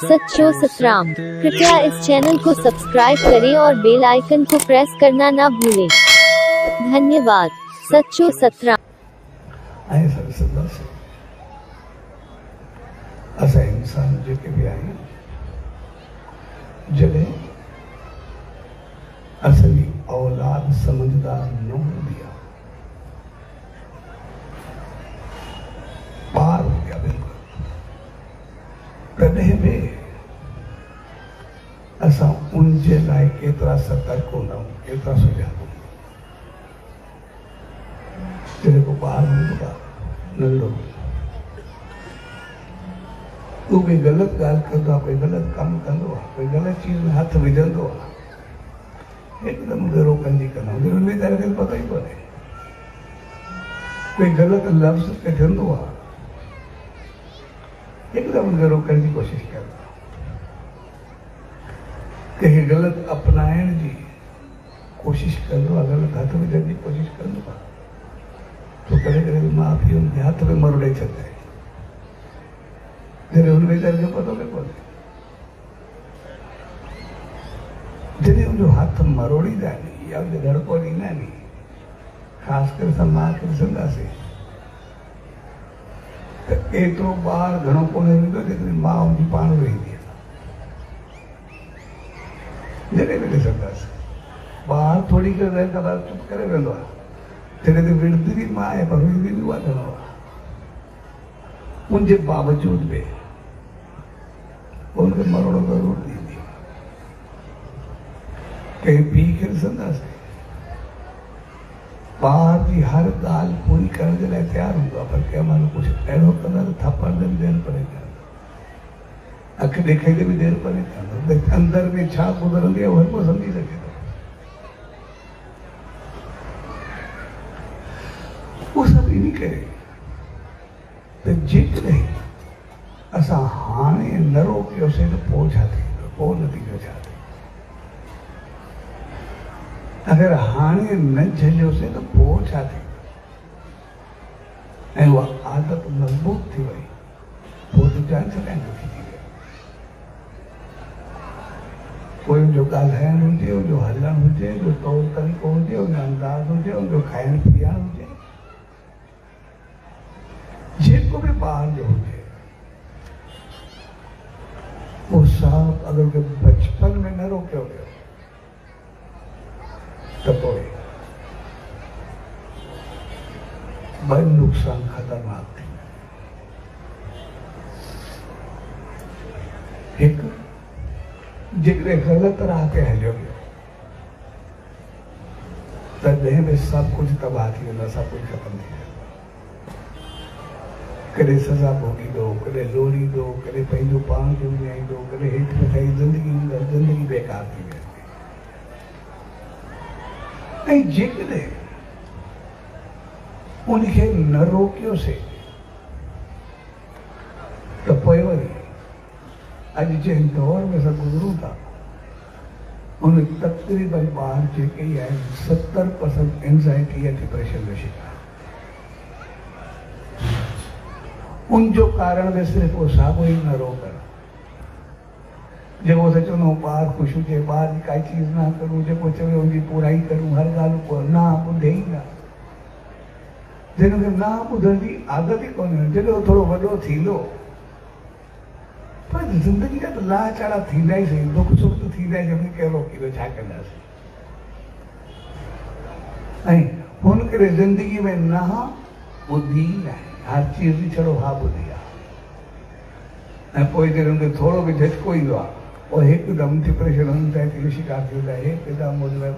सच्चो सतराम। कृपया इस चैनल को सब्सक्राइब करें और बेल आइकन को प्रेस करना ना भूलें। धन्यवाद। सच्चो सतराम। असा इंसान जेके भी आहिनि जॾहिं असली औलाद समझदार न हूंदी आहे, ॿार हूंदी आहे बिल्कुलु, तॾहिं बि असां उनजे लाइ केतिरा सतर्क हूंदा आहियूं, केतिरा सुजाॻ हूंदा आहियूं। जॾहिं को ॿार हूंदो आहे नंढो, तू कोई ग़लति ॻाल्हि कंदो आहे, कोई ग़लति कमु कंदो आहे, कोई ग़लति चीज़ में हथ विझंदो आहे, हिकदमि गिरो कंदी कंदा हुनमें तव्हांखे पतो ई कोन्हे। कोई ग़लति लफ़्ज़ कढंदो आहे, हिकदमि गिरो करण जी कोशिशि कंदो आहे, कंहिंखे ग़लति अपनाइण जी कोशिशि कंदो आहे, ग़लति हथ विझण जी कोशिशि कंदो आहे, तो कॾहिं कॾहिं माउ पीउ हुनखे हथ में मरोड़े छॾंदा आहिनि, जॾहिं हुनमें तव्हांखे पतो बि कोन्हे। जॾहिं उनजो हथ मरोड़ींदा आहिनि या उनखे धड़को ॾींदा आहिनि, ख़ासि करे असां माउ खे ॾिसंदासीं त एतिरो ॿार घणो कोन वेंदो जेतिरी माउ हुनजी पाण वेंदी आहे। जॾहिं बि ॾिसंदासीं ॿार थोरी करे रहे त ॿार चुप करे वेंदो आहे, जॾहिं त विढ़ंदी बि माउ आहे पर वेंदी बि उहा घणो आहे। उनजे बावजूद बि उनखे मरोड़ो ज़रूरु ॾींदी आहे। कंहिं पीउ खे ॾिसंदासीं ॿार जी हर ॻाल्हि पूरी करण जे लाइ तयारु हूंदो आहे, पर कंहिं महिल कुझु अहिड़ो कंदा त थप्पड़ ते बि देरि परे कंदो, अखि ॾेखारींदे बि देरि परे कंदो, अंदरि में छा गुज़रंदी आहे उहो को सम्झी सघे थो। उहो सभु इन करे त जेकॾहिं असां हाणे न रोकियोसीं त पोइ छा थींदो, पोइ नतीजो छा थींदो। अगरि हाणे न झलियोसीं त पोइ छा थींदो, ऐं उहा आदत मज़बूत थी वई, पोइ त जान छॾाइण थी वई। कोई उनजो ॻाल्हाइणु हुजे, उनजो हलणु हुजे, उनजो तौर तरीक़ो हुजे, उनजो अंदाज़ हुजे, उनजो खाइण पीअण हुजे, जेको बि ॿार जो हुजे, वो सब अगर के बचपन में न रोकियो वियो त पोइ ॿ नुक़सान ख़तरनाक थी। हिकु, जेकॾहिं ग़लति राह ते हलियो वियो तॾहिं बि सभु कुझु तबाह थी वेंदो, सभु कुझु ख़तमु थी वेंदो। कॾहिं सज़ा भोॻींदो, कॾहिं लोड़ींदो, कॾहिं पंहिंजो पाण खे विञाईंदो, कॾहिं हेठि मथां ज़िंदगी बेकार थी वेंदी। ऐं जेकॾहिं उनखे न रोकियोसीं त पोइ वरी अॼु जंहिं दौर में असां गुज़रूं था उन तक़रीबन ॿार जेके ई आहिनि 70% एंज़ाइटी या डिप्रेशन जो शिकार। उनजो कारण बि सिर्फ़ु उहो साॻियो ई न रोकणु, जेको असां चवंदा आहियूं ॿार ख़ुशि हुजे, ॿार जी काई चीज़ न करूं, जेको चवे हुनजी पूराई करूं, हर ॻाल्हि को न ॿुधे ई न। जिन खे न ॿुधण जी आदत ई कोन्हे, जॾहिं थोरो वॾो थींदो पर ज़िंदगी जा त लाचाड़ा थींदा ई सही, दुख सुख त थींदा ई, जंहिंमें कहिड़ो रोकींदो, छा कंदासीं। ऐं हुन करे ज़िंदगी में न ॿुधी न आहे, हर चीज़ जी छड़ो हा ॿुधी आहे। ऐं पोइ जॾहिं हुनखे थोरो बि झटको ईंदो आहे और हिकदमि डिप्रेशन एंज़ाइटी जो शिकार थी वेंदा आहे, हिकदमि हुनमें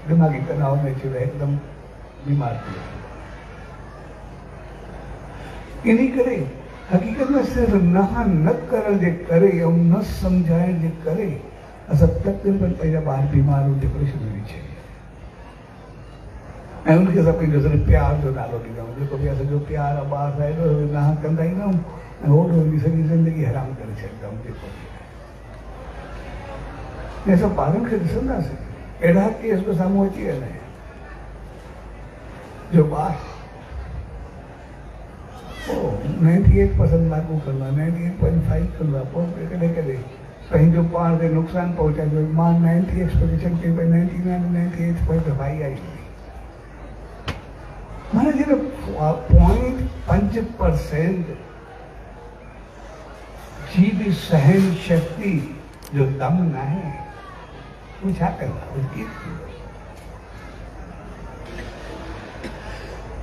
दिमाग़ी तनाव में अची वेंदा, हिकदमि बीमार थी वेंदा। इन करे हक़ीक़त में सिर्फ़ु न करण जे करे ऐं न सम्झाइण जे करे असां तक़रीबन पंहिंजा ॿार बीमार ऐं डिप्रेशन में विझी छॾिया। ऐं उनखे असां पंहिंजो सिर्फ़ु प्यार जो नालो ॾींदा आहियूं, जेको बि असांजो प्यार आहे ॿार सां हेॾो न कंदा ई न आहियूं, ऐं होॾो हुनजी सॼी ज़िंदगी हराम करे छॾींदा आहियूं। जेको बि असां ॿारनि खे ॾिसंदासीं अहिड़ा केस बि साम्हूं अची वेंदा आहिनि जो ॿार 98% मार्कूं कंदो आहे, 98.5 कंदो आहे, पोइ कॾहिं कॾहिं पंहिंजो पाण खे नुक़सानु पहुचाईंदो। मां 90 एक्सपेक्टेशन कई भई 99 98.5 आई। माना जॾहिं 0.5% जी बि सहन शक्ति जो दम न आहे, तूं छा कंदा?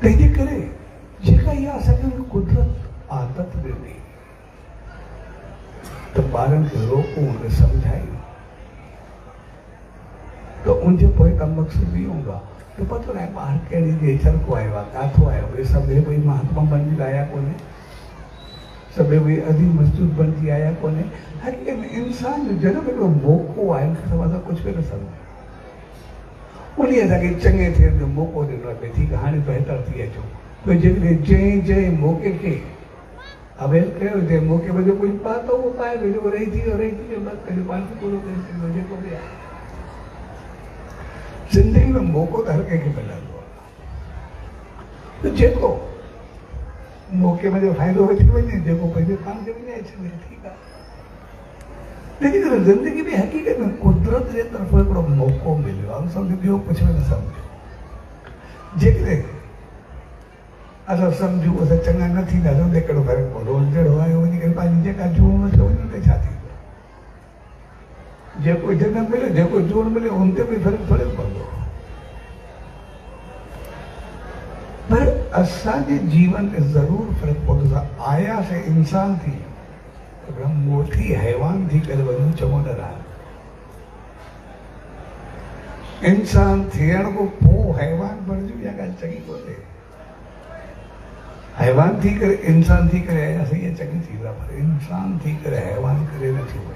तंहिंजे करे जेका इहा असांखे कुदरत आदत ॾिनी त ॿारनि खे रोकूं उनखे सम्झायूं, त उनजे पोइ का मक़सदु इहो हूंदो आहे त पतो न आहे ॿार कहिड़ी नेचर को आयो आहे, काथो आयो। उहे सभु भई महात्मा बणिजी आया कोन्हे, सभु भई अधी मज़दूर बणिजी आया कोन्हे। हक़ीक़त में इंसान जो जनम हिकिड़ो मौक़ो आहे, उनखे असां कुझु बि न सम्झूं। उन असांखे चङे थियण जो मौक़ो ॾिनो आहे, भई ठीकु आहे हाणे बहितर थी अचो। भई जेकॾहिं जंहिं मौक़े खे अवेल कयो, जंहिं मौक़े में जो कुझु पातो उहो पाए वेठो, रही थी वियो बसि पंहिंजो पाण खे पूरो करे सघंदो जेको बि आहे। ज़िंदगी में मौक़ो त हर कंहिंखे मिलंदो आहे, त जेको मौक़े में जो फ़ाइदो वठी वञे, जेको पंहिंजे पाण खे विञाए छॾे, ठीकु आहे। तंहिंजे करे ज़िंदगी में हक़ीक़त में कुदरत जे तरफ़ां हिकिड़ो मौक़ो मिलियो आहे, सम्झो ॿियो कुझु बि न सम्झो। जेकॾहिं असां सम्झूं असां चङा न थींदासीं, त कहिड़ो फ़र्क़ु पवंदो? जहिड़ो आहे वञी करे पंहिंजी जेका जूण अचे उन ते छा थींदो? जेको जनम मिले, जेको जूण मिले, उन ते बि फ़र्क़ु थोरे पवंदो। पर असांजे जीवन में ज़रूरु फ़र्क़ु पवंदो। असां आयासीं इंसान थी, मोटी हैवान थी करे वञूं, चङो न रहा। इंसान थियण खां पोइ हैवान बणिजूं, इहा ॻाल्हि चङी कोन्हे। हैवान थी करे इंसान थी करे आयासीं, इहा चङी चीज़ आहे, पर इंसान थी करे हैवान करे नथी वञे।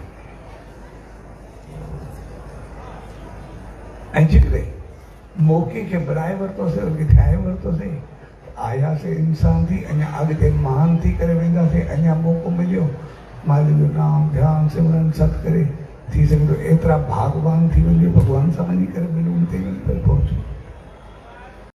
ऐं जेकॾहिं मौक़े खे बणाए वरितोसीं, उनखे ठाहे वरितोसीं, आयासीं इंसान थी, अञा अॻिते महान थी करे वेंदासीं। अञा मौक़ो मिलियो, मालिक जो नाम ध्यानु सिमरन सत करे थी सघे थो एतिरा भागवान थी वञे, भॻवान सां वञी करे मिलूं, ते वञी करे पहुचूं।